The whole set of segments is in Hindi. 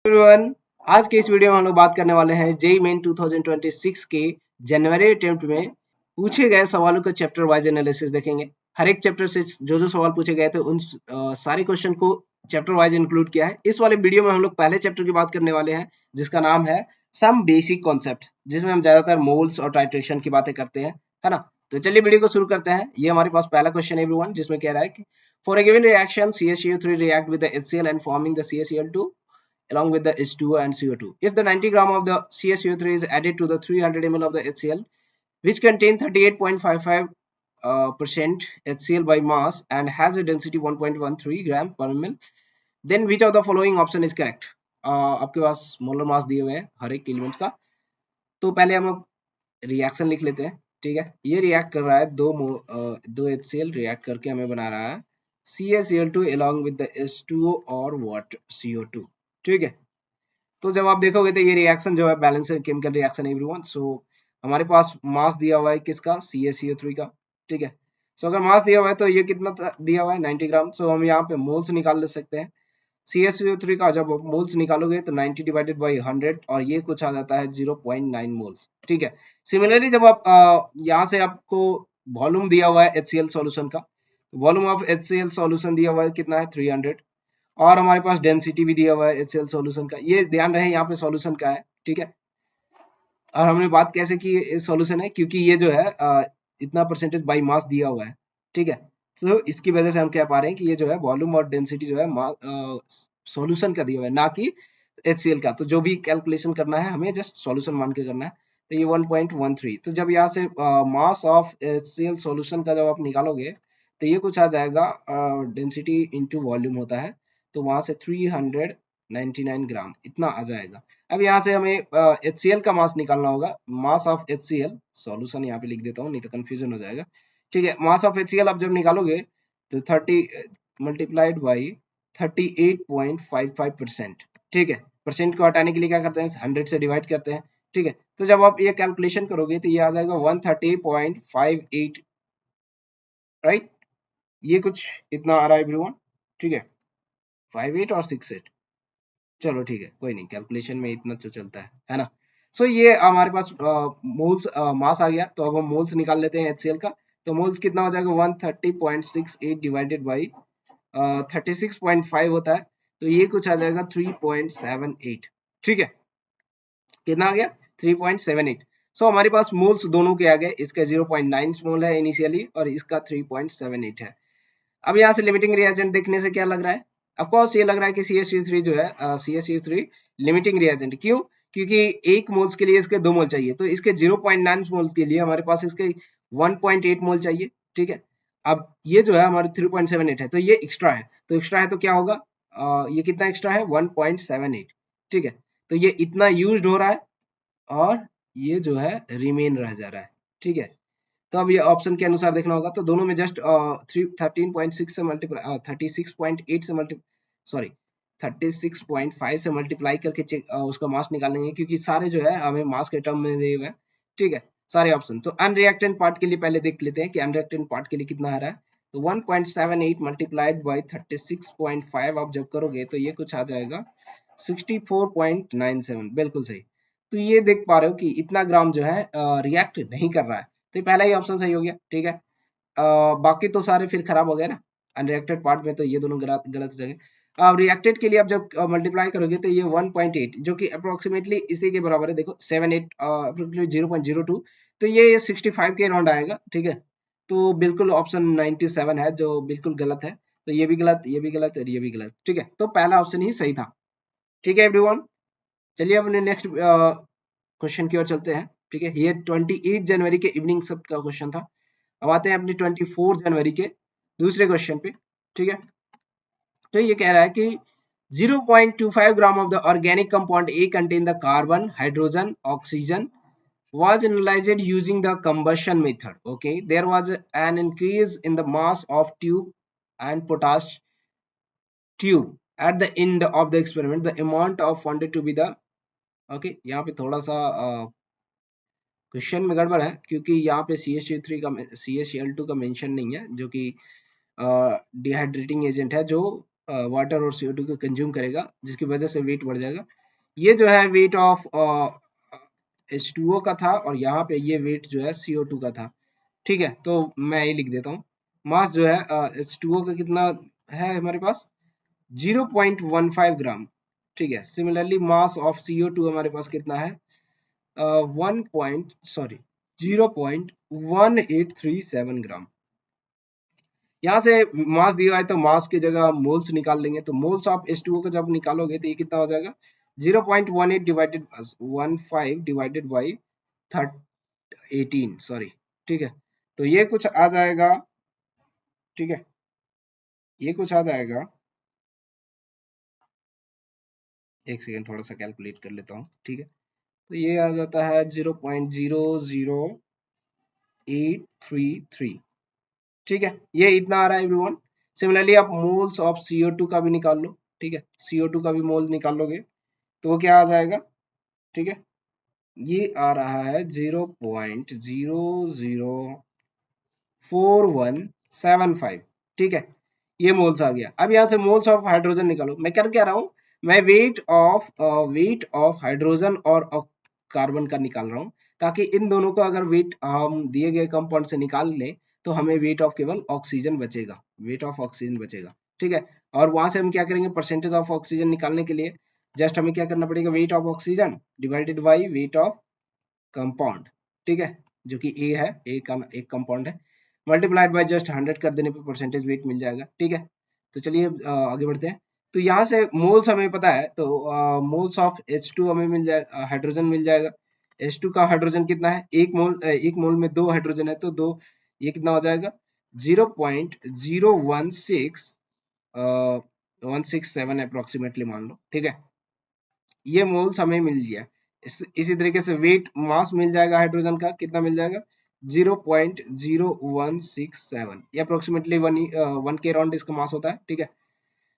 एवरीवन, आज के इस वीडियो में हम लोग बात करने वाले हैं जेईई मेन 2026 के जनवरी अटेम्प्ट में पूछे गए सवालों का चैप्टर वाइज एनालिसिस देखेंगे। हर एक चैप्टर से जो जो सवाल पूछे गए थे उन सारे क्वेश्चन को चैप्टर वाइज इंक्लूड किया है। इस वाले वीडियो में हम लोग पहले चैप्टर की बात करने वाले हैं जिसका नाम है सम बेसिक कॉन्सेप्ट, जिसमें हम ज्यादातर मोल्स और टाइट्रेशन की बातें करते हैं, है ना। तो चलिए वीडियो को शुरू करते हैं। ये हमारे पास पहला क्वेश्चन है एवरीवन, जिसमें कह रहा है कि for a given reaction CaCO3 react with the HCl and forming the CaCl2 along with the H2O and CO2. If the 90 gram of the CaCO3 is added to the 300 ml of the HCl, which contain 38.55 percent HCl by mass and has a density 1.13 gram per ml, then which of the following option is correct? आपके पास मोलर मास दिए हुए हैं हर एक एलिमेंट का। तो पहले हम लोग रिएक्शन लिख लेते हैं। ठीक है, ये रिएक्ट कर रहा है दो HCl रिएक्ट करके हमें बना रहा है CaCl2 along with the H2O और what CO2। ठीक है, तो जब आप देखोगे तो ये रिएक्शन जो है बैलेंस केमिकल रिएक्शन है एवरीवन। सो हमारे पास मास दिया हुआ है किसका, CaCO3 का। ठीक है, सो अगर मास दिया हुआ है तो ये कितना दिया हुआ है, 90 ग्राम। सो हम यहाँ पे मोल्स निकाल ले सकते हैं। CaCO3 का जब मोल्स निकालोगे तो 90 डिवाइडेड बाई 100 और ये कुछ आ जाता है 0.9 मोल्स। ठीक है, सिमिलरली जब आप यहाँ से आपको वॉल्यूम दिया हुआ है HCl सॉल्यूशन का, वॉल्यूम ऑफ HCl सॉल्यूशन दिया हुआ है कितना है 300, और हमारे पास डेंसिटी भी दिया हुआ है HCl सॉल्यूशन का। ये ध्यान रहे यहाँ पे सॉल्यूशन का है। ठीक है, और हमने बात कैसे की सॉल्यूशन है, क्योंकि ये जो है इतना परसेंटेज बाई मास दिया हुआ है। ठीक है, तो इसकी वजह से हम कह पा रहे हैं कि ये जो है वॉल्यूम और डेंसिटी जो है सॉल्यूशन का दिया हुआ है, ना कि HCl का। तो जो भी कैलकुलेशन करना है हमें जस्ट सॉल्यूशन मान के करना है। तो ये 1.13, तो जब यहाँ से मास ऑफ HCl सॉल्यूशन का जब आप निकालोगे तो ये कुछ आ जाएगा, डेंसिटी इंटू वॉल्यूम होता है, तो वहां से 399 ग्राम इतना आ जाएगा। अब यहाँ से हमें HCl का मास निकालना होगा। मास ऑफ HCl सॉल्यूशन यहाँ पे लिख देता हूँ, नहीं तो कंफ्यूजन हो जाएगा। ठीक है, मास ऑफ HCl आप जब निकालोगे तो 30 मल्टीप्लाइड बाई 38.55%। ठीक है, परसेंट को हटाने के लिए क्या करते हैं, 100 से डिवाइड करते हैं। ठीक है, तो जब आप ये कैलकुलेशन करोगे तो ये आ जाएगा 130.58, राइट। ये कुछ इतना आ रहा है एवरीवन। ठीक है, 58 और 68, चलो ठीक है, कोई नहीं, कैलकुलेशन में इतना तो चलता है ना। सो ये हमारे पास मोल्स मास आ गया। तो अब हम मोल्स निकाल लेते हैं HCl का। तो मोल्स कितना हो जाएगा, 130.68 डिवाइडेड बाई 36.5 होता है, तो ये कुछ आ जाएगा 3.78। ठीक है, कितना आ गया, 3.78। सो हमारे पास मोल्स दोनों के आ गए, इसका 0.9 मोल है इनिशियली और इसका 3.78 है। अब यहाँ से लिमिटिंग रिएजेंट देखने से क्या लग रहा है, ऑफ कोर्स ये लग रहा है कि CaCO3 जो है CaCO3 लिमिटिंग रिएजेंट। क्यों, क्योंकि एक मोल्स के लिए इसके 2 मोल चाहिए, तो इसके 0.9 मोल के लिए हमारे पास इसके 1.8 मोल चाहिए। ठीक है, अब ये जो है हमारे 3.78 है, तो ये एक्स्ट्रा है। तो एक्स्ट्रा है तो क्या होगा, ये कितना एक्स्ट्रा है, 1.78। ठीक है, तो ये इतना यूज्ड हो रहा है और ये जो है रिमेन रह जा रहा है। ठीक है, तो अब ये ऑप्शन के अनुसार देखना होगा। तो दोनों में जस्ट 13.6 से मल्टीप्लाई 36.8 से मल्टी सॉरी 36.5 से मल्टीप्लाई करके उसका मास निकालेंगे, क्योंकि सारे जो है हमें मास के टर्म में दिए हुए हैं। ठीक है, सारे ऑप्शन। तो अनरिएक्टेंट पार्ट के लिए पहले देख लेते हैं कि अनरिएक्टेंट पार्ट के लिए कितना आ रहा है। तो 1.78 मल्टीप्लाइड बाई 36.5 आप जब करोगे तो ये कुछ आ जाएगा 64.97, बिल्कुल सही। तो ये देख पा रहे हो कि इतना ग्राम जो है रिएक्ट नहीं कर रहा है, तो पहला ही ऑप्शन सही हो गया। ठीक है, बाकी तो सारे फिर खराब हो गए ना, अनरिएक्टेड पार्ट में तो ये दोनों गलत गलत हो जाएंगे। अब रिएक्टेड के लिए आप जब मल्टीप्लाई करोगे तो ये 1.8 जो कि अप्रोक्सीमेटली इसी के बराबर है, देखो 78 अप्रोक्सीमेटली 0.02, तो ये 65 के अराउंड आएगा। ठीक है, तो बिल्कुल ऑप्शन 97 है जो बिल्कुल गलत है। तो ये भी गलत, ये भी गलत और ये भी गलत। ठीक है, तो पहला ऑप्शन ही सही था। ठीक है एवरीवन, चलिए अपने नेक्स्ट क्वेश्चन की ओर चलते हैं। ठीक है, ये 28 जनवरी के इवनिंग शिफ्ट का क्वेश्चन था। अब आते हैं अपनी 24 जनवरी के दूसरे क्वेश्चन पे। ठीक है, तो ये कह रहा है कि 0.25 ग्राम of the organic compound A contain the carbon, hydrogen, oxygen was analyzed using the combustion method. Okay, there was an increase in the mass of tube and potash tube at the end of the experiment. The amount of wanted to be the okay, यहाँ पे थोड़ा सा क्वेश्चन में गड़बड़ है, क्योंकि यहाँ पे CaCO3 का CaCl2 का मेंशन नहीं है, जो कि डिहाइड्रेटिंग एजेंट है जो वाटर और CO2 को कंज्यूम करेगा, जिसकी वजह से वेट बढ़ जाएगा। ये जो है वेट ऑफ H2O का था और यहाँ पे ये वेट जो है CO2 का था। ठीक है, तो मैं ये लिख देता हूँ। मास जो है H2O का कितना है हमारे पास 0.15 ग्राम। ठीक है, सिमिलरली मास ऑफ CO2 हमारे पास कितना है 0.1837 ग्राम। यहाँ से मास दिया है तो मास की जगह मोल्स निकाल लेंगे, तो मोल्स ऑफ H2O को जब निकालोगे तो ये कितना हो जाएगा 0.18 डिवाइडेड 15 डिवाइडेड बाई 18 सॉरी। ठीक है, तो ये कुछ आ जाएगा। ठीक है, ये कुछ आ जाएगा, एक सेकेंड थोड़ा सा कैलकुलेट कर लेता हूँ। ठीक है, तो ये आ जाता है 0.00833। ठीक है, ये इतना आ रहा है एवरीवन। सिमिलरली आप मोल्स ऑफ CO2 का भी निकाल लो। ठीक है, CO2 का भी मोल निकालोगे तो वो क्या आ जाएगा। ठीक है, ये आ रहा है 0.004175। ठीक है, ये मोल्स आ गया। अब यहाँ से मोल्स ऑफ हाइड्रोजन निकालो। मैं कर क्या रहा हूँ, मैं वेट ऑफ हाइड्रोजन और कार्बन का निकाल रहा हूँ, ताकि इन दोनों को अगर वेट हम दिए गए कंपाउंड से निकाल लें तो हमें वेट ऑफ केवल ऑक्सीजन बचेगा, वेट ऑफ ऑक्सीजन बचेगा। ठीक है, और वहां से हम क्या करेंगे, परसेंटेज ऑफ ऑक्सीजन निकालने के लिए जस्ट हमें क्या करना पड़ेगा, wait of oxygen divided by weight of compound. ठीक है, जो कि ए है, ए का एक कंपाउंड है, मल्टीप्लाइड बाय जस्ट 100 कर देने पे परसेंटेज वेट मिल जाएगा। ठीक है, तो चलिए आगे बढ़ते हैं। तो यहाँ से मोल्स हमें पता है, तो मोल्स ऑफ H2 हमें मिल जाए, हाइड्रोजन मिल जाएगा। H2 का हाइड्रोजन कितना है, एक मोल में 2 हाइड्रोजन है, तो 2 ये कितना हो जाएगा 0.0167 अप्रोक्सीमेटली मान लो। ठीक है, ये मोल्स हमें मिल गया। इसी तरीके से वेट मास मिल जाएगा हाइड्रोजन का, कितना मिल जाएगा 0.0167, ये अप्रोक्सीमेटली 1 के राउंड इसका मास होता है। ठीक है,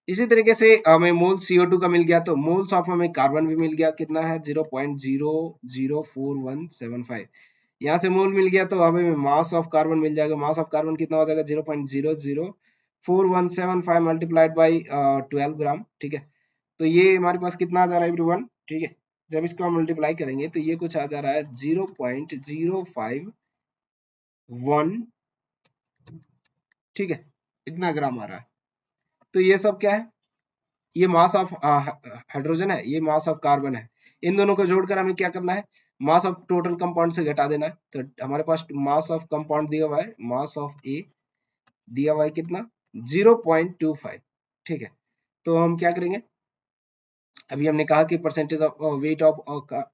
इसी तरीके से हमें मोल CO2 का मिल गया, तो मोल्स ऑफ हमें कार्बन भी मिल गया, कितना है 0.004175। यहाँ से मोल मिल गया तो हमें मास ऑफ कार्बन मिल जाएगा। मास ऑफ कार्बन कितना हो जाएगा 0.004175 मल्टीप्लाइड बाई 12 ग्राम। ठीक है, तो ये हमारे पास कितना आ जा रहा है एवरीवन। ठीक है, जब इसको हम मल्टीप्लाई करेंगे तो ये कुछ आ जा रहा है 0.051। ठीक है, इतना ग्राम आ रहा है। तो ये सब क्या है, ये मास ऑफ हाइड्रोजन है, ये मास ऑफ कार्बन है। इन दोनों को जोड़कर हमें क्या करना है, मास ऑफ टोटल कंपाउंड से घटा देना है। तो हमारे पास मास ऑफ कंपाउंड दिया हुआ है, मास ऑफ ए दिया हुआ है कितना 0.25। ठीक है, तो हम क्या करेंगे, अभी हमने कहा कि percentage of weight of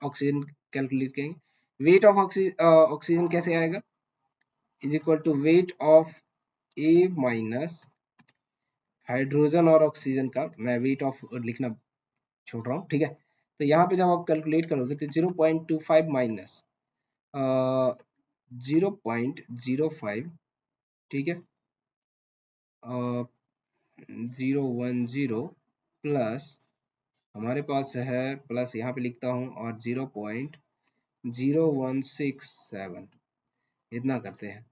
oxygen calculate करेंगे। वेट ऑफ ऑक्सीजन कैसे आएगा, is equal to weight of a minus hydrogen और ऑक्सीजन का, मैं वेट ऑफ लिखना छोड़ रहा हूँ। ठीक है, तो यहाँ पे जब आप कैलकुलेट करोगे तो 0.25 माइनस 0.05, ठीक है 010 प्लस हमारे पास है, प्लस यहाँ पे लिखता हूँ और 0.0167 इतना करते हैं।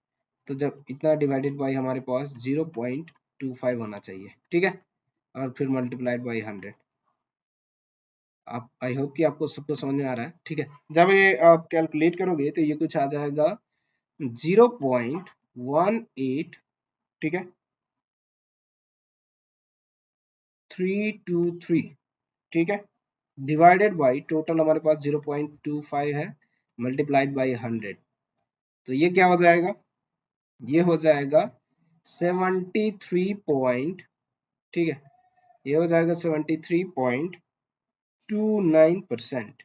तो जब इतना डिवाइडेड बाई हमारे पास 0.25 होना चाहिए। ठीक है, और फिर मल्टीप्लाइड बाई 100। आप आई होप कि आपको सबको समझ में आ रहा है। ठीक है, जब ये आप कैलकुलेट करोगे तो ये कुछ आ जाएगा 0.18, ठीक है 323। ठीक है, डिवाइडेड बाई टोटल हमारे पास 0.25 है, मल्टीप्लाइड बाई 100। तो ये क्या हो जाएगा, ये हो जाएगा 73 पॉइंट, ठीक है ये हो जाएगा 73.29%।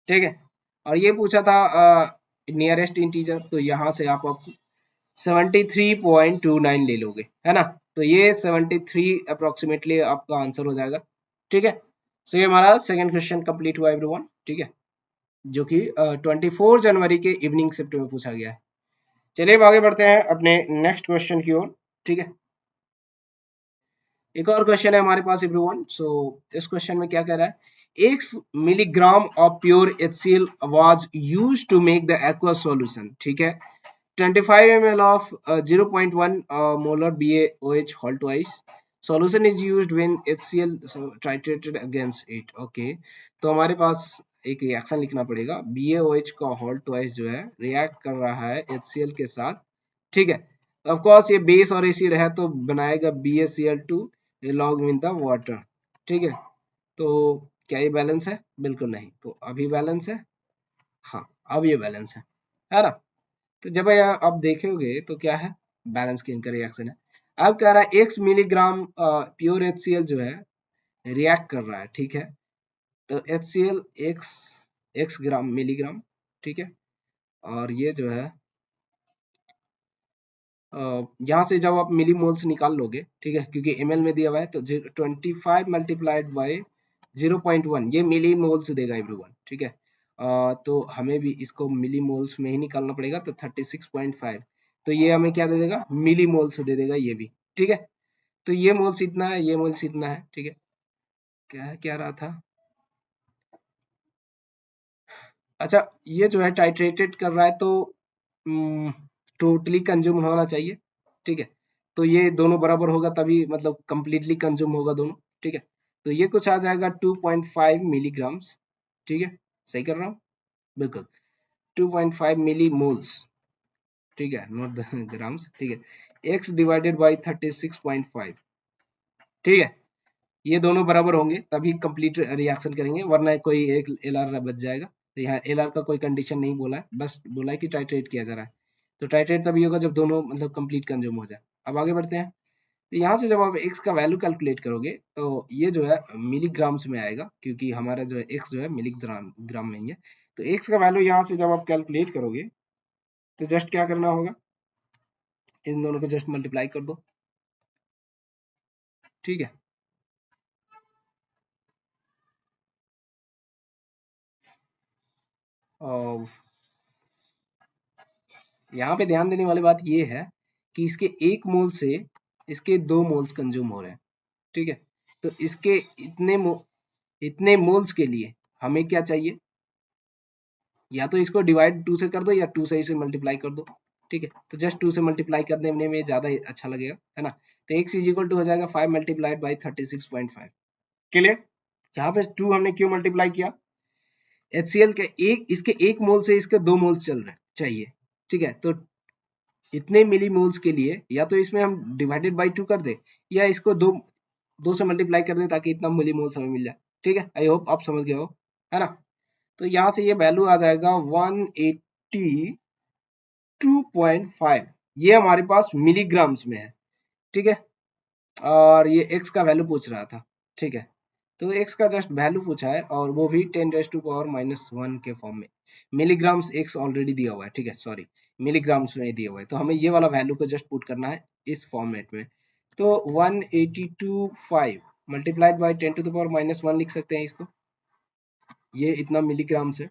ठीक है, और ये पूछा था नियरेस्ट इंटीजर, तो यहाँ से आप 73.29 ले लोगे, है ना। तो ये 73 अप्रोक्सीमेटली आपका आंसर हो जाएगा। ठीक है, सो ये हमारा सेकंड क्वेश्चन कंप्लीट हुआ एवरीवन। ठीक है, जो कि 24 जनवरी के इवनिंग शिफ्ट में पूछा गया है। चलिए अब आगे बढ़ते हैं अपने नेक्स्ट क्वेश्चन की ओर। ठीक है, एक और क्वेश्चन है हमारे पास एवरीवन। सो इस क्वेश्चन में क्या कह रहा है, 1 milligram of pure HCl was used to make the aqua solution. ठीक है, 25 ml of 0.1 molar BaOH halt twice solution is used when HCl titrated against it. Okay, तो हमारे पास एक रिएक्शन लिखना पड़ेगा। BaOH का हॉल ट्वाइस जो है रिएक्ट कर रहा है HCl के साथ, ठीक है। ऑफ कोर्स ये बेस और एसिड है तो बनाएगा BaCl2 along with the water, ठीक है। तो क्या ये बैलेंस है? बिल्कुल नहीं। तो अभी बैलेंस है, हाँ अब ये बैलेंस है ना। तो जब आप देखोगे तो क्या है, बैलेंस की इनका रिएक्शन है। अब कह रहा है x मिलीग्राम प्योर HCl जो है रिएक्ट कर रहा है, ठीक है। तो HCl x ग्राम मिलीग्राम, ठीक है। और ये जो है यहाँ से जब आप मिली मोल्स निकाल लोगे, ठीक है, क्योंकि ml में दिया हुआ है, तो 25 मल्टीप्लाइड बाय 0.1 ये मिली मोल्स देगा एवरीवन, ठीक है। तो हमें भी इसको मिली मोल्स में ही निकालना पड़ेगा, तो 36.5, तो ये हमें क्या दे देगा, मिली मोल्स दे देगा ये भी, ठीक है। तो ये मोल्स इतना है, ये मोल्स इतना है, ठीक है। क्या रहा था, अच्छा ये जो है टाइट्रेटेड कर रहा है तो टोटली कंज्यूम होना चाहिए, ठीक है। तो ये दोनों बराबर होगा तभी मतलब कंप्लीटली कंज्यूम होगा दोनों, ठीक है। तो ये कुछ आ जाएगा 2.5 मिलीग्राम्स, ठीक है। सही कर रहा हूँ, बिल्कुल 2.5 मिली मोल्स, ठीक है, नॉट द ग्राम्स, ठीक है। x डिवाइडेड बाई 36.5, ठीक है। ये दोनों बराबर होंगे तभी कंप्लीट रिएक्शन करेंगे, वरना कोई एक LR बच जाएगा। तो यहाँ LR का कोई कंडीशन नहीं बोला है, बस बोला है कि टाइट्रेट किया जा रहा है। तो टाइट्रेट तभी होगा जब दोनों मतलब कंप्लीट कंज्यूम हो जाए। अब आगे बढ़ते हैं। तो यहाँ से जब आप x का वैल्यू कैलकुलेट करोगे तो ये जो है मिलीग्राम्स में आएगा, क्योंकि हमारा जो है x जो है मिलीग्राम ग्राम में ही है। तो x का वैल्यू यहाँ से जब आप कैलकुलेट करोगे तो जस्ट क्या करना होगा, इन दोनों को जस्ट मल्टीप्लाई कर दो, ठीक है। और यहाँ पे ध्यान देने वाली बात ये है कि इसके 1 मोल से इसके 2 मोल्स कंज्यूम हो रहे हैं, ठीक है। तो इसके इतने मोल्स के लिए हमें क्या चाहिए, या तो इसको डिवाइड 2 से कर दो या 2 से इसे मल्टीप्लाई कर दो, ठीक है। तो जस्ट 2 से मल्टीप्लाई करने में ज्यादा अच्छा लगेगा, है ना। तो x इज इक्वल टू हो जाएगा 5 मल्टीप्लाइड बाई 36.5, क्लियर। यहाँ पे 2 हमने क्यों मल्टीप्लाई किया, HCl के इसके 1 मोल से इसके 2 मोल्स चल रहे चाहिए, ठीक है। तो इतने मिली मोल्स के लिए या तो इसमें हम डिवाइडेड बाई 2 कर दे, या इसको दो से मल्टीप्लाई कर दे ताकि इतना मिली मोल्स हमें मिल जाए, ठीक है। आई होप आप समझ गए हो, है ना। तो यहाँ से ये वैल्यू आ जाएगा 182.5, ये हमारे पास मिलीग्राम्स में है, ठीक है। और ये x का वैल्यू पूछ रहा था, ठीक है। तो x का जस्ट वैल्यू पूछा है और वो भी 10⁻⁻1 के फॉर्म में। मिलीग्राम्स x ऑलरेडी दिया हुआ है, ठीक है, सॉरी मिलीग्राम्स में दिया हुआ है, तो हमें ये वाला वैल्यू को जस्ट पुट करना है इस फॉर्मेट में। तो 182.5 मल्टीप्लाइड बाई 10⁻⁻1 लिख सकते हैं इसको, ये इतना मिलीग्राम्स है।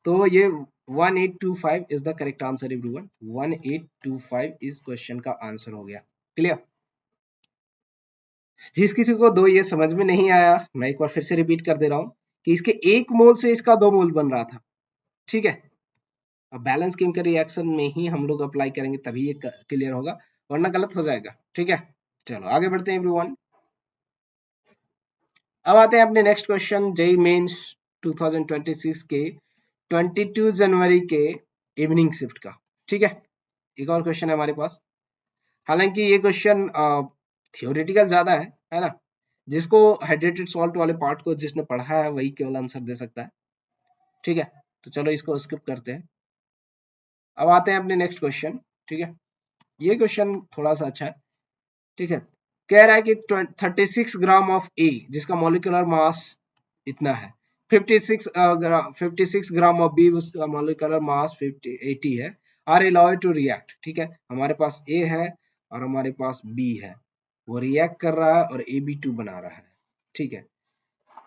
तो ये 1825 is the correct answer everyone, 1825 इस क्वेश्चन का आंसर हो गया, क्लियर। जिस किसी को दो ये समझ में नहीं आया, मैं एक बार फिर से रिपीट कर दे रहा हूं कि इसके 1 मोल से इसका 2 मोल बन रहा था, ठीक है। अब बैलेंस केमिकल रिएक्शन में ही हम लोग अप्लाई करेंगे तभी ये क्लियर होगा, वरना गलत हो जाएगा, ठीक है। चलो आगे बढ़ते हैं एवरीवन। अब आते हैं अपने नेक्स्ट क्वेश्चन, जेईई मेंस 2026 के 22 जनवरी के इवनिंग शिफ्ट का, ठीक है। एक और क्वेश्चन है हमारे पास, हालांकि ये क्वेश्चन थियोरेटिकल ज्यादा है ना। जिसको हाइड्रेटेड सॉल्ट वाले पार्ट को जिसने पढ़ा है वही केवल आंसर दे सकता है, ठीक है। तो चलो इसको स्किप करते हैं। अब आते हैं अपने नेक्स्ट क्वेश्चन, ठीक है। ये क्वेश्चन थोड़ा सा अच्छा है, ठीक है। कह रहा है कि 36 ग्राम ऑफ ए जिसका मॉलिक्यूलर मास इतना है, 56 ग्राम ऑफ बी उसका मॉलिक्यूलर मास 80 है, आर अलाउड टू रिएक्ट, ठीक है। हमारे पास ए है और हमारे पास बी है, वो रिएक्ट कर रहा है और AB2 बना रहा है, ठीक है।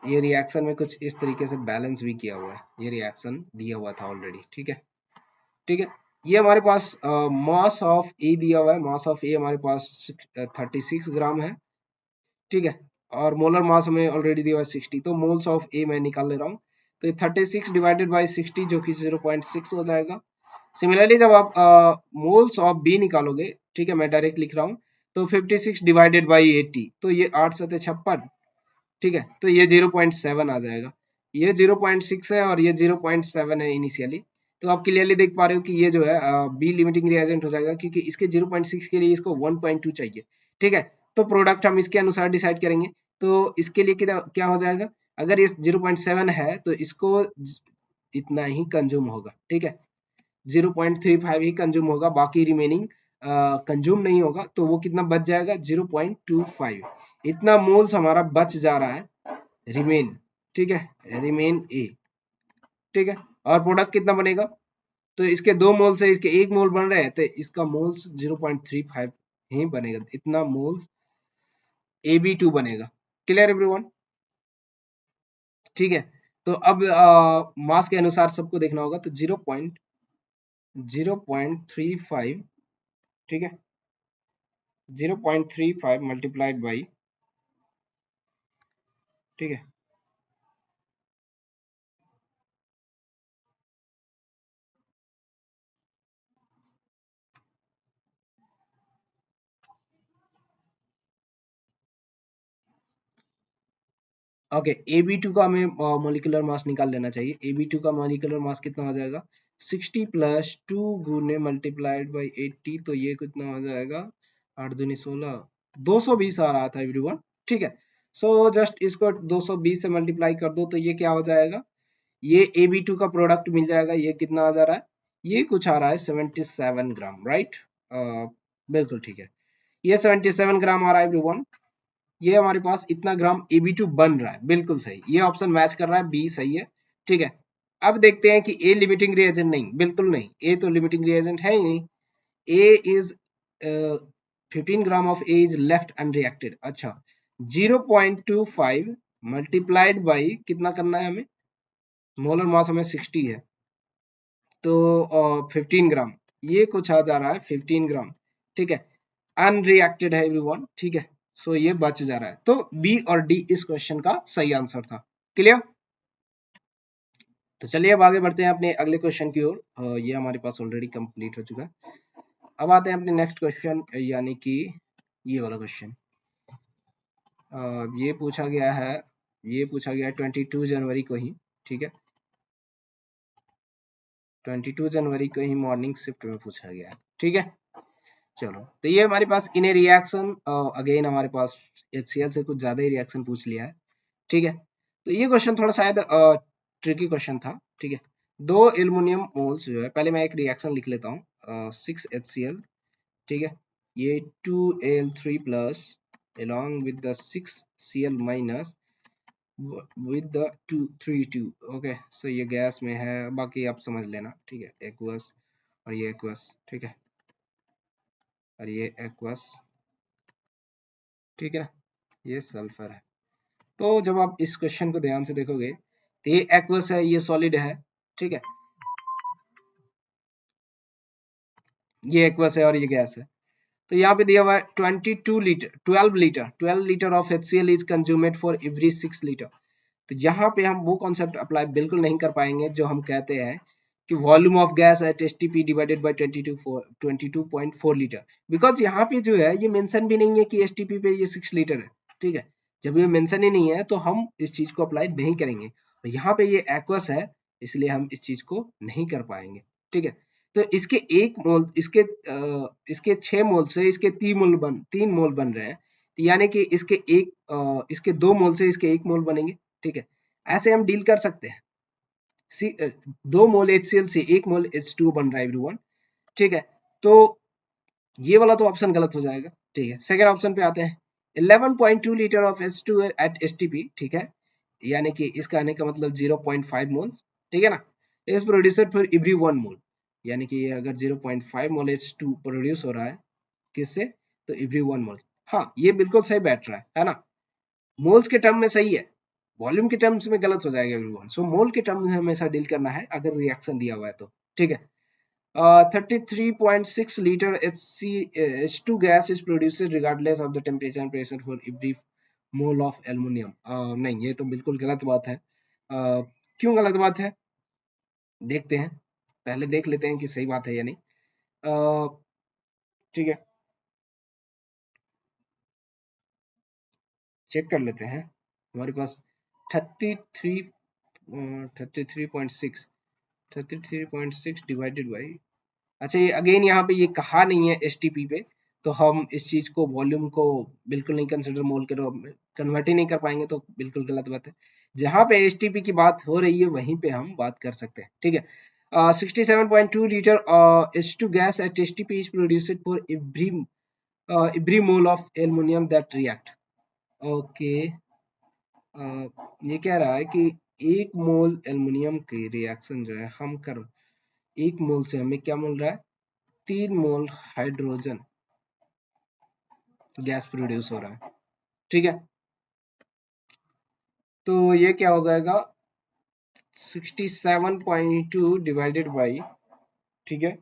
ये रिएक्शन में कुछ इस तरीके से बैलेंस भी किया हुआ है, ये रिएक्शन दिया हुआ था ऑलरेडी, ठीक है, ठीक है। ये हमारे पास मास ऑफ ए दिया हुआ है, मास ऑफ ए हमारे पास 36 ग्राम है, ठीक है। और मोलर मास हमें ऑलरेडी दिया हुआ है 60, तो मोल्स ऑफ ए मैं निकाल ले रहा हूँ। तो ये 36 डिवाइडेड बाई 60 जो कि 0.6 हो जाएगा। सिमिलरली जब आप मोल्स ऑफ बी निकालोगे, ठीक है, मैं डायरेक्ट लिख रहा हूँ, तो 56 डिवाइडेड बाई 80, तो ये 8 सतह 56, ठीक है, तो ये 0.7 आ जाएगा। ये 0.6 है और ये 0.7 है इनिशियली। तो आप क्लियरली देख पा रहे हो कि ये जो है बी लिमिटिंग रिएजेंट हो जाएगा, क्योंकि इसके 0.6 के लिए इसको 1.2 चाहिए, ठीक है। तो प्रोडक्ट हम इसके अनुसार डिसाइड करेंगे। तो इसके लिए क्या हो जाएगा, अगर ये 0.7 है तो इसको इतना ही कंज्यूम होगा, ठीक है, 0.35 ही कंज्यूम होगा, बाकी रिमेनिंग कंज्यूम नहीं होगा। तो वो कितना बच जाएगा, 0.25, इतना मोल्स हमारा बच जा रहा है रिमेन, ठीक है, रिमेन ए, ठीक है। और प्रोडक्ट कितना बनेगा, तो इसके 2 मोल से इसके 1 मोल बन रहे हैं, तो इसका मोल्स 0.35 ही बनेगा, इतना मोल्स AB2 बनेगा। क्लियर एवरीवन, ठीक है। तो अब मास के अनुसार सबको देखना होगा, तो 0.35, ठीक है, 0.35 मल्टीप्लाइड बाई, ठीक है, ओके। AB2 का हमें मॉलिक्यूलर मास निकाल लेना चाहिए। AB2 का मॉलिक्यूलर मास कितना हो जाएगा, 60 प्लस 2 गुने मल्टीप्लाइड बाई 80, तो ये कितना हो जाएगा, 8 दूनी 16, 220 आ रहा था एवरीवन, ठीक है। सो जस्ट इसको 220 से मल्टीप्लाई कर दो, तो ये क्या हो जाएगा, ये AB2 का प्रोडक्ट मिल जाएगा। ये कितना आ जा रहा है, ये कुछ आ रहा है 77 ग्राम, राइट, बिल्कुल ठीक है, ये 77 ग्राम आ रहा है एवरीवन। ये हमारे पास इतना ग्राम AB2 बन रहा है, बिल्कुल सही, ये ऑप्शन मैच कर रहा है, बी सही है, ठीक है। अब देखते हैं कि ए लिमिटिंग रिएजेंट, नहीं, बिल्कुल नहीं, ए तो लिमिटिंग रिएजेंट है ही नहीं। A is 15 gram of A is left unreacted. अच्छा, 0.25 मल्टीप्लाइड बाई कितना करना है हमें, मोलर मास हमें 60 है, तो 15 ग्राम, ये कुछ आ जा रहा है 15 ग्राम, ठीक है, अनरिएक्टेड है एवरीवन, ठीक है। सो ये बच जा रहा है, तो बी और डी इस क्वेश्चन का सही आंसर था। क्लियर, तो चलिए अब आगे बढ़ते हैं अपने अगले क्वेश्चन की ओर। ये हमारे पास ऑलरेडी कंप्लीट हो चुका है। अब आते हैं अपने नेक्स्ट क्वेश्चन, यानी कि ये वाला क्वेश्चन। ये पूछा गया है, ये पूछा गया है 22 जनवरी को ही, ठीक है, 22 जनवरी को ही मॉर्निंग शिफ्ट में पूछा गया है, ठीक है। चलो, तो ये हमारे पास इन ए रिएक्शन, अगेन हमारे पास HCl से कुछ ज्यादा ही रिएक्शन पूछ लिया है, ठीक है। तो ये क्वेश्चन थोड़ा शायद ट्रिकी क्वेश्चन था, ठीक है। 2 एल्युमिनियम मोल्स जो है, पहले मैं एक रिएक्शन लिख लेता हूँ, 6HCl, ठीक है, ये 2Al3 plus along with the 6Cl minus with the 232, okay. So ये गैस में है, बाकी आप समझ लेना, ठीक है, एक्वस और ये एक्वस, ठीक है, और ये एक्वस, ठीक है ना, ये सल्फर है। तो जब आप इस क्वेश्चन को ध्यान से देखोगे, तो ये एक्वस है, ये सॉलिड है, ठीक है, ये एक्वस है और ये गैस है। तो यहाँ पे दिया हुआ है 22 litre 12 litre of HCl is consumed for every 6 litre. तो यहाँ पे हम वो कॉन्सेप्ट अप्लाई बिल्कुल नहीं कर पाएंगे जो हम कहते हैं कि volume of gas at STP divided by 22.4 litre, because यहाँ पे जो है ये मेंशन भी नहीं है कि STP पे ये 6 लीटर है, ठीक है। जब ये मेंशन ही नहीं है तो हम इस चीज को अप्लाई नहीं करेंगे, और यहाँ पे ये एक्वस है, इसलिए हम इस चीज को नहीं कर पाएंगे, ठीक है। तो इसके एक मोल, इसके 6 मोल से इसके 3 मोल बन रहे हैं, तो यानी कि इसके 2 मोल से इसके 1 मोल बनेंगे, ठीक है। ऐसे हम डील कर सकते हैं। 2 मोल HCl से 1 मोल H2 बन रहा है एवरीवन, ठीक है। तो ये वाला तो ऑप्शन गलत हो जाएगा, ठीक है। सेकेंड ऑप्शन पे आते हैं, 11.2 litre of H2 eight STP, ठीक है, यानी कि इसका आने का मतलब 0.5 मोल, ठीक है ना, इज प्रोड्यूसर फॉर एवरी 1 मोल, यानी कि ये अगर 0.5 मोल H2 प्रोड्यूस हो रहा है किससे, तो एवरी 1 मोल। हाँ, ये बिल्कुल सही बैठ रहा है ना, मोल्स के टर्म में सही है, वॉल्यूम के टर्म्स में गलत हो जाएगा एवरीवन। सो मोल के टर्म में हमेशा डील करना है अगर रिएक्शन दिया हुआ है तो, ठीक है। 33.6 litre H2 gas is produced regardless of the temperature and pressure for every mole of aluminium। नहीं, ये तो बिल्कुल गलत बात है। क्यों गलत बात है, देखते हैं, पहले देख लेते हैं कि सही बात है या नहीं, ठीक है। चेक कर लेते हैं। हमारे पास 33 33.6 33.6 डिवाइडेड बाई, अच्छा ये अगेन यहाँ पे ये कहा नहीं है एसटीपी पे, तो हम इस चीज को वॉल्यूम को बिल्कुल नहीं कंसिडर मोल के रूप में कन्वर्ट ही नहीं कर पाएंगे, तो बिल्कुल गलत बात है। जहाँ पे एसटीपी की बात हो रही है वहीं पे हम बात कर सकते हैं, ठीक है। 67.2 litre H2 gas at STP is produced for every mole of aluminum that react। Okay, ये कह रहा है कि एक मोल एल्युमिनियम के रिएक्शन जो है हम कर, एक मोल से हमें क्या मिल रहा है, 3 मोल हाइड्रोजन गैस प्रोड्यूस हो रहा है, ठीक है। तो ये क्या हो जाएगा, 67.2 डिवाइडेड बाई, ठीक है,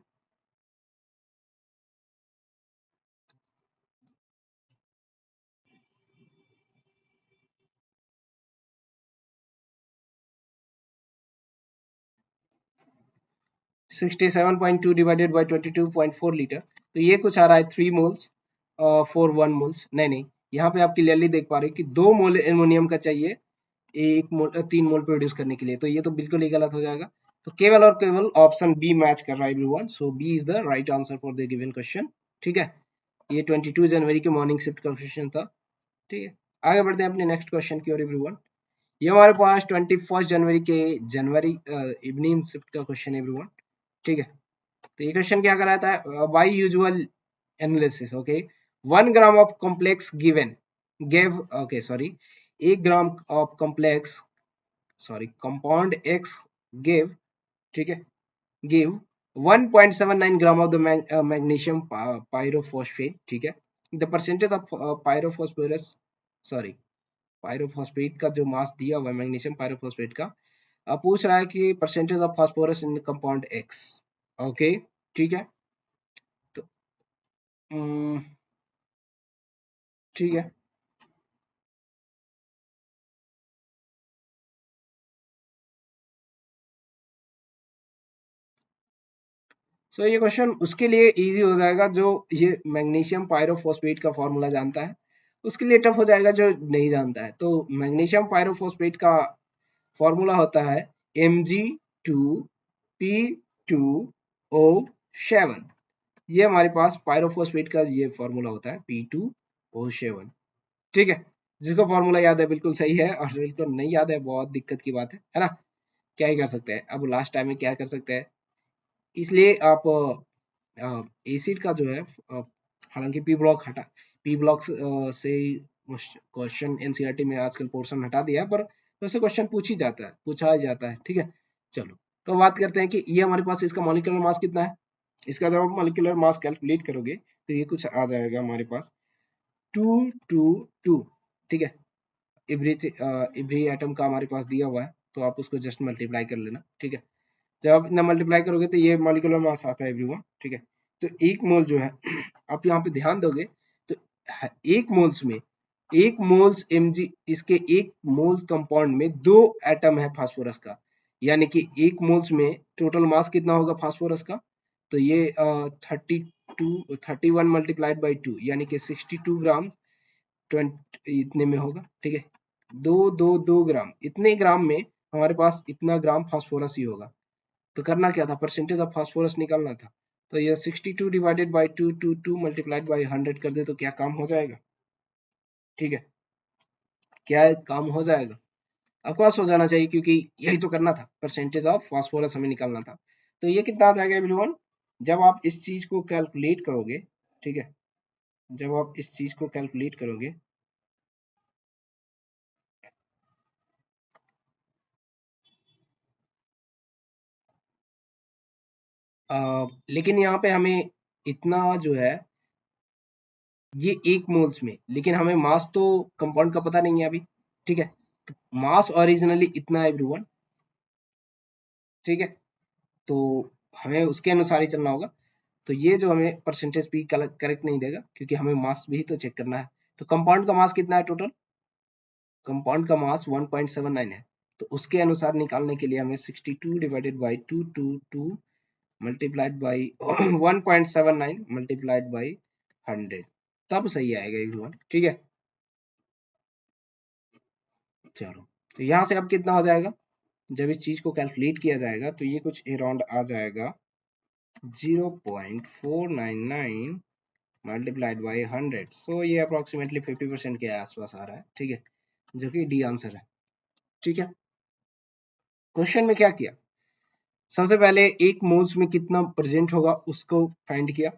67.2 डिवाइडेड बाई 22.4 लीटर, तो ये कुछ आ रहा है 3 मोल्स फॉर 1 मोल्स। नहीं नहीं, यहाँ पे आप क्लियरली देख पा रहे हो कि 2 मोल एल्युमिनियम का चाहिए 3 मोल प्रोड्यूस करने के लिए, तो ये तो बिल्कुल ही गलत हो जाएगा। तो केवल और केवल ऑप्शन बी मैच कर रहा है everyone, so B is the right answer for the given question, ठीक है। ये 22 जनवरी के मॉर्निंग शिफ्ट का क्वेश्चन था, ठीक है। आगे बढ़ते हैं अपने नेक्स्ट क्वेश्चन की ओर एवरीवन। ये हमारे पास 21 जनवरी के जनवरी इवनिंग शिफ्ट का क्वेश्चन है एवरीवन, ठीक है। तो ये क्वेश्चन क्या कराता है, by usual analysis, okay, 1 gram of complex given give, okay sorry, 1 gram of complex, sorry compound X give, ठीक है, give 1.79 gram of the magnesium pyrophosphate, ठीक है। The percentage of pyrophosphorus, sorry pyrophosphate का जो मास दिया हुआ है मैग्नीशियम पायरोफॉस्फेट का, अब पूछ रहा है कि percentage of phosphorus in compound x, okay, ठीक है। तो ठीक है, सो ये क्वेश्चन उसके लिए इजी हो जाएगा जो ये मैग्नीशियम पायरोफॉस्फेट का फॉर्मूला जानता है, उसके लिए टफ हो जाएगा जो नहीं जानता है। तो मैग्नीशियम पायरोफॉस्फेट का फॉर्मूला होता है Mg2P2O7, ये हमारे पास पायरोफॉस्फेट का ये फॉर्मूला होता है P2O7, ठीक है। जिसको फॉर्मूला याद है बिल्कुल सही है, और बिल्कुल नहीं याद है बहुत दिक्कत की बात है ना। क्या ही कर सकते हैं, अब लास्ट टाइम में क्या कर सकते हैं, इसलिए आप एसिड का जो है हालांकि पी ब्लॉक हटा, पी ब्लॉक से क्वेश्चन एनसीईआरटी में आजकल पोर्शन हटा दिया है, पर वैसे क्वेश्चन पूछ ही जाता है, पूछा ही जाता है, ठीक है। चलो, तो बात करते हैं कि ये हमारे पास इसका मॉलिक्यूलर मास कितना है। इसका जब आप मॉलिक्यूलर मास कैलकुलेट करोगे तो ये कुछ आ जाएगा हमारे पास 222, ठीक है। एवरी एटम का हमारे पास दिया हुआ है, तो आप उसको जस्ट मल्टीप्लाई कर लेना, ठीक है। जब आप इतना मल्टीप्लाई करोगे तो ये मॉलिक्यूलर मास आता है एवरीवन, ठीक है। तो एक मोल जो है आप यहाँ पे ध्यान दोगे तो एक मोल्स में, एक मोल्स mg, इसके एक मोल कंपाउंड में 2 एटम है फास्फोरस का, यानी कि एक मोल्स में टोटल मास कितना होगा फास्फोरस का, तो ये 31 मल्टीप्लाइड बाई 2 यानी कि 62 ग्राम 20 इतने में होगा, ठीक है। 2 ग्राम, इतने ग्राम में हमारे पास इतना ग्राम फास्फोरस ही होगा। तो करना क्या था, परसेंटेज ऑफ फास्फोरस निकालना था। तो ये 62 डिवाइडेड बाई 2 मल्टीप्लाइड बाई 100 कर दे तो क्या काम हो जाएगा, ठीक है, क्या काम हो जाएगा, ऑफकोर्स हो जाना चाहिए, क्योंकि यही तो करना था, परसेंटेज ऑफ फास्फोरस हमें निकालना था। तो ये कितना आ जाएगा एवरीवन, जब आप इस चीज को कैलकुलेट करोगे, ठीक है, जब आप इस चीज को कैलकुलेट करोगे, लेकिन यहाँ पे हमें इतना जो है ये एक मोल्स में, लेकिन हमें मास तो कंपाउंड का पता नहीं है अभी, ठीक है। तो मास ओरिजिनली इतना है एवरीवन, ठीक है। तो हमें उसके अनुसार ही चलना होगा। तो ये जो हमें परसेंटेज भी करेक्ट नहीं देगा, क्योंकि हमें मास भी तो चेक करना है। तो कंपाउंड का मास कितना है टोटल, कंपाउंड का मास 1.79 है, तो उसके अनुसार निकालने के लिए हमें 62 divided by 222 multiplied by 1.79 multiplied by 100, तब सही आएगा एवरीवन, ठीक है। चलो, तो यहाँ से अब कितना हो जाएगा, जब इस चीज को कैलकुलेट किया जाएगा तो ये कुछ अराउंड आ जाएगा 0.499 मल्टीप्लाइड बाई 100। सो ये अप्रोक्सीमेटली 50% के आसपास आ रहा है, ठीक है, जो कि डी आंसर है। ठीक है, क्वेश्चन में क्या किया, सबसे पहले एक मोल्स में कितना प्रेजेंट होगा उसको फाइंड किया,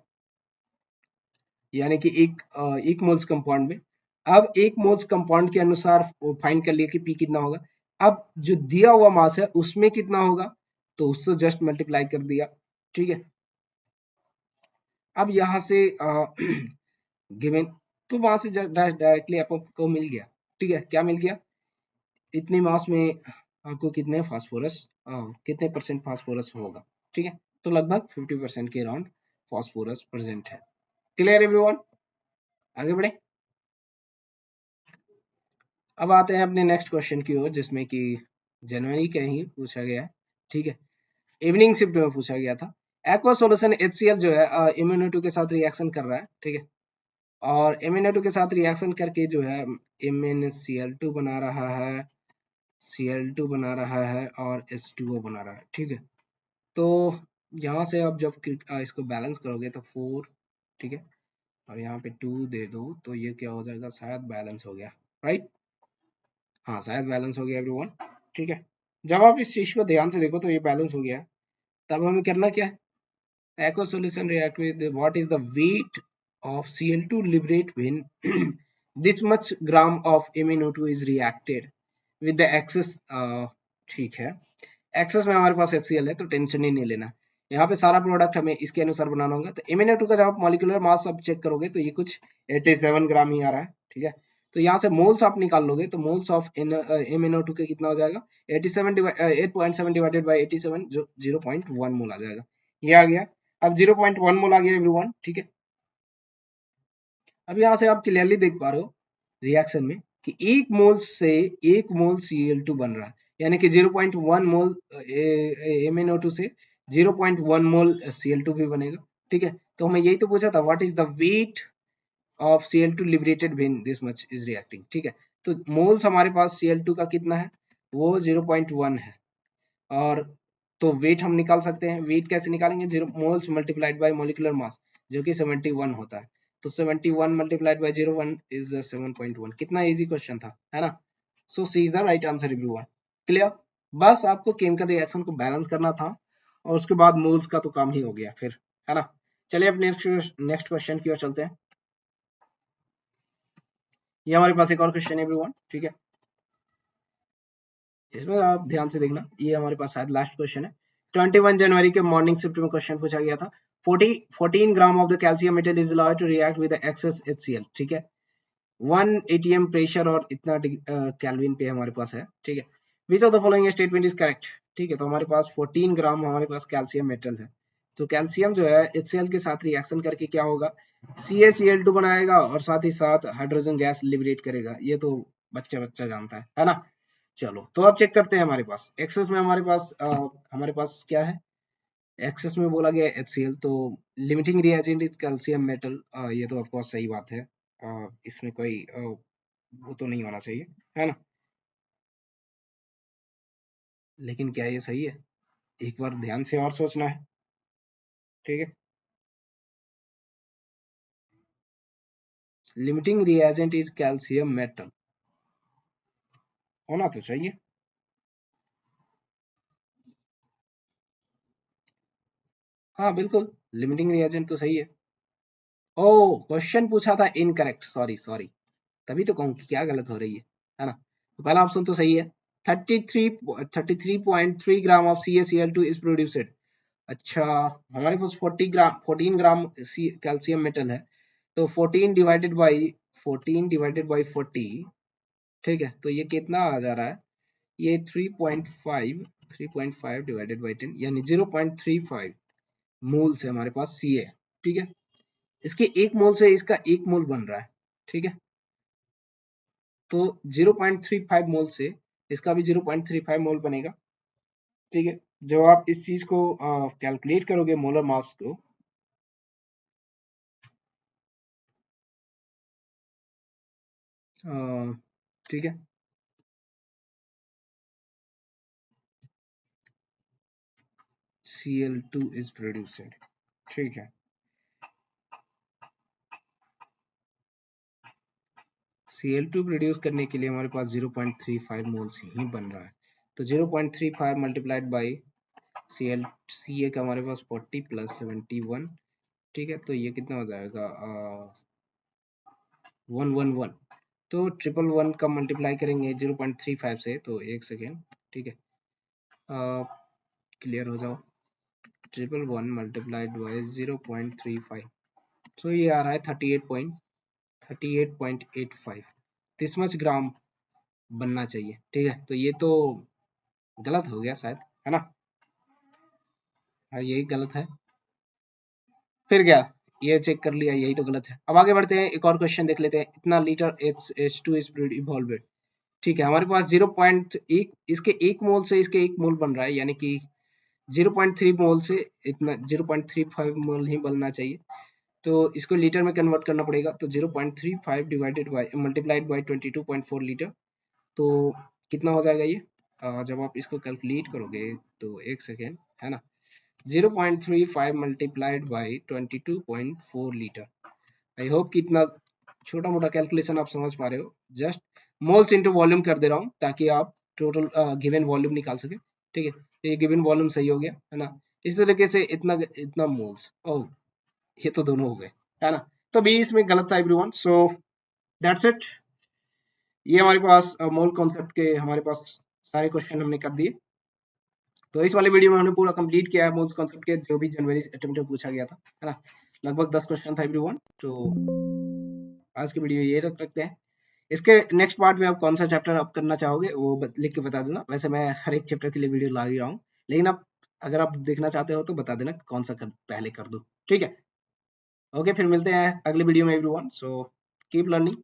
यानी कि एक मोल्स कंपाउंड में। अब एक मोल्स कंपाउंड के अनुसार फाइंड कर लिया कि पी कितना होगा। अब जो दिया हुआ मास है उसमें कितना होगा, तो उससे जस्ट मल्टीप्लाई कर दिया। ठीक है, अब यहाँ से गिवन, तो वहां से डायरेक्टली आपको मिल गया। ठीक है, क्या मिल गया, इतने मास में आपको कितने फास्फोरस, कितने परसेंट फास्फोरस होगा। ठीक है, तो लगभग 50% के अराउंड फास्फोरस प्रेजेंट है। क्लियर एवरीवन, आगे बढ़े। अब आते हैं अपने नेक्स्ट क्वेश्चन की ओर, जिसमें कि जनवरी का ही पूछा गया है। ठीक है, इवनिंग शिफ्ट में पूछा गया था। एक्वा सोल्यूशन HCl जो है MnO2 के साथ रिएक्शन कर रहा है। ठीक है, और MnO2 के साथ रिएक्शन करके जो है MnCl2 बना रहा है, Cl2 बना रहा है और H2O बना रहा है। ठीक है, तो यहाँ से आप जब इसको बैलेंस करोगे तो 4, ठीक है, और यहाँ पे 2 दे दो तो ये क्या हो जाएगा, शायद बैलेंस हो गया, राइट। हाँ, शायद बैलेंस हो गया एवरीवन। ठीक है, जब आप इस चीज को ध्यान से देखो तो ये बैलेंस हो गया है। तब हमें करना क्या है, aqueous solution react with what is the weight of Cl2 liberate when this much gram of MnO2 is reacted with the excess। ठीक है, एक्सेस में हमारे पास HCl है तो टेंशन ही नहीं लेना। यहाँ पे सारा प्रोडक्ट हमें इसके अनुसार बनाना होगा। तो MnO2 का जब आप मॉलिक्यूलर मास आप चेक करोगे तो ये कुछ 87 ग्राम ही आ रहा है। ठीक है, तो यहाँ से मोल्स आप निकाल लोगे तो मोल्स ऑफ MnO2 के कितना हो जाएगा, 8.7 डिवाइडेड बाई 87 जो 0.1 मोल आ जाएगा। ये आ गया, अब 0.1 मोल आ गया एवरीवन। ठीक है, अब यहाँ से आप क्लियरली देख पा रहे हो रिएक्शन में कि एक मोल से एक मोल Cl2 बन रहा है, यानी कि 0.1 मोल MnO2 से 0.1 मोल Cl2 भी बनेगा। ठीक है, तो हमें यही तो पूछा था, what is the weight of Cl2 liberated when this much is reacting. ठीक है, तो मोल्स हमारे पास Cl2 का कितना है, वो 0.1 है। और तो वेट हम निकाल सकते हैं, वेट कैसे निकालेंगे, 0 moles multiplied by molecular mass जो कि 71 होता है। तो 71 मल्टीप्लाइड बाय 01 इज 7.1। कितना इजी क्वेश्चन था, है ना। So C is the right answer everyone. Clear, बस आपको केमिकल रिएक्शन को बैलेंस करना था और उसके बाद मोल्स का तो काम ही हो गया फिर, है ना। चलिए अब नेक्स्ट क्वेश्चन की ओर चलते हैं। ये हमारे पास एक और क्वेश्चन है एवरीवन। ठीक है, इसमें आप ध्यान से देखना, ये हमारे पास शायद लास्ट क्वेश्चन है। 21 जनवरी के मॉर्निंग शिफ्ट में क्वेश्चन पूछा गया था। 14 gram of the calcium metal is allowed to react with excess HCl। ठीक है, 1 atm प्रेशर और इतना केल्विन पे हमारे पास है। ठीक है, which of the following statement is correct. ठीक है, तो हमारे पास 14 ग्राम हमारे पास कैल्शियम मेटल है। तो कैल्शियम जो है HCl के साथ रिएक्शन करके क्या होगा, CaCl2 बनाएगा और साथ ही साथ हाइड्रोजन गैस लिबरेट करेगा। ये तो बच्चा बच्चा जानता है ना। चलो, तो अब चेक करते हैं हमारे पास एक्सेस में हमारे पास क्या है। एक्सेस में बोला गया HCl, तो limiting reagent is calcium metal. ये तो ऑफकोर्स सही बात है। इसमें कोई वो तो नहीं होना चाहिए, है ना। लेकिन क्या ये सही है, एक बार ध्यान से और सोचना है। ठीक है, limiting reagent is calcium metal, होना तो चाहिए। हाँ बिल्कुल, लिमिटिंग रिएजेंट तो सही है। ओ, क्वेश्चन पूछा था इनकरेक्ट, सॉरी सॉरी, तभी तो कहूँ कि क्या गलत हो रही है ना। तो पहला ऑप्शन तो सही है, 33.3 gram of CaCl2 is produced. अच्छा, हमारे पास 14 ग्राम कैल्शियम मेटल है, तो 14 डिवाइडेड बाई 40। ठीक है, तो ये कितना आ जा रहा है, ये 3.5 डिवाइडेड बाई 10 यानी 0.35 मोल से हमारे पास Ca। ठीक है, इसके एक मोल से इसका एक मोल बन रहा है। ठीक है, तो 0.35 मोल से इसका भी 0.35 मोल बनेगा। ठीक है, जब आप इस चीज को कैलकुलेट करोगे मोलर मास को, ठीक है, Cl2 is produced। ठीक है, Cl2 प्रोड्यूस करने के लिए हमारे पास 0.35 मोल्स ही बन रहा है। तो 0.35 मल्टीप्लाइड बाई Ca का हमारे पास 40 प्लस 71, ठीक है, तो ये कितना हो जाएगा 111। तो 111 का मल्टीप्लाई करेंगे 0.35 से, तो एक सेकेंड, ठीक है, क्लियर हो जाओ। 111 मल्टीप्लाइड बाई 0.35, तो ये आ रहा है 38.85, दिस मच ग्राम बनना चाहिए। ठीक है, तो ये तो गलत हो गया शायद, है ना? हाँ, यही गलत है। फिर क्या, ये चेक कर लिया, यही तो गलत है। अब आगे बढ़ते हैं, एक और क्वेश्चन देख लेते हैं। इतना लीटर H2 इज इवॉल्वेड। ठीक है, हमारे पास 0.1, इसके 1 मोल से इसके 1 मोल बन रहा है, यानी कि 0.3 मोल से इतना 0.35 मोल ही बनना चाहिए। तो इसको लीटर में कन्वर्ट करना पड़ेगा। तो 0.35 divided by multiplied by 22.4 litre, तो कितना हो जाएगा ये? जब आप इसको कैलकुलेट करोगे तो एक सेकेंड, है ना, 0.35 multiplied by 22.4 litre. I hope कि इतना छोटा मोटा कैलकुलेशन आप समझ पा रहे हो। जस्ट मोल्स इनटू वॉल्यूम कर दे रहा हूँ ताकि आप टोटल गिवन वॉल्यूम निकाल सके। ठीक है, तो ये गिवन वॉल्यूम सही हो गया, है ना? इस तरीके से इतना इतना मोल्स, ओह ये तो दोनों हो गए, है ना? तो बी इसमें गलत था एवरीवन। So that's it. ये हमारे पास मोल कॉन्सेप्ट के हमारे पास सारे क्वेश्चन हमने कर दिए। तो इस वाले वीडियो में हमने पूरा कंप्लीट किया है मोल्स कॉन्सेप्ट के, जो भी जनवरी अटेम्प्ट में पूछा गया था, है ना? लगभग 10 क्वेश्चन था एवरीवन। तो आज की वीडियो ये रखते हैं। इसके नेक्स्ट पार्ट में आप कौन सा चैप्टर आप करना चाहोगे वो लिख के बता देना। वैसे मैं हर एक चैप्टर के लिए वीडियो ला ही रहा हूँ, लेकिन आप अगर आप देखना चाहते हो तो बता देना कौन सा पहले कर दो। ठीक है, ओके, फिर मिलते हैं अगले वीडियो में एवरीवन। So keep learning.